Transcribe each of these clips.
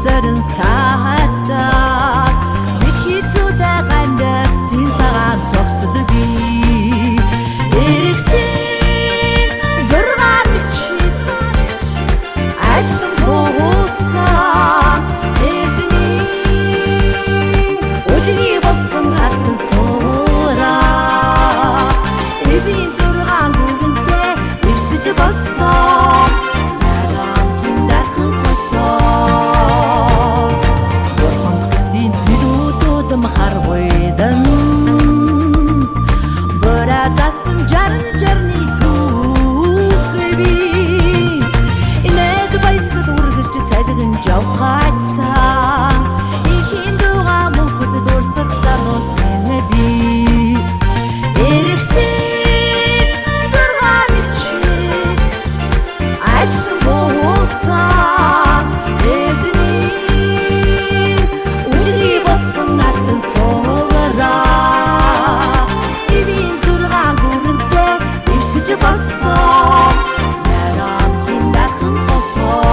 зорин саатаа дэлхий зудагаандар син цагаан цогсол би эргэсэн зургаан бичиг ажлан буусан эдний үлгий болсон хатан суураа эдийн зургаан бүгэнтэй ивсэж болсон харвайдан быразасын жарын жарны түүхэби инээд байсад үргэлж цайлган жавхайсан ихийн дуга мөнхөд дурсах замус минь би эргэсэн зургаа бичиг ажлан буусан эдний үлгий болсон алтан суураа эдийн зургаан бүрэнтэй ивсэж болсон нарамтын дархан хотоо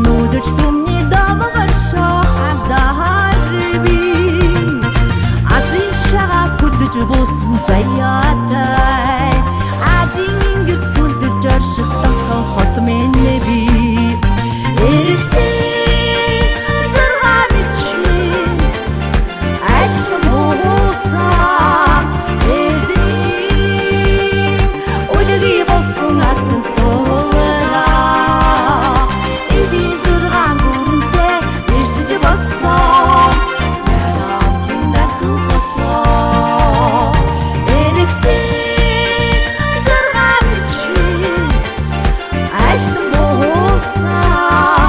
нүүдэлж түмний домогошоо халдаарби азийн шага хүлдэж буусан заяатай азийн ингэрд сүлдэж орших тоххон хот минь би эргэсэн зургаа бичиг ажлан буусан эдний үлгий болсон алтан суураа эдийн зургаан бүрэнтэй ивсэж болсон нарамтын дархан хотоо эргэсэн зургаа бичиг ажлан буусан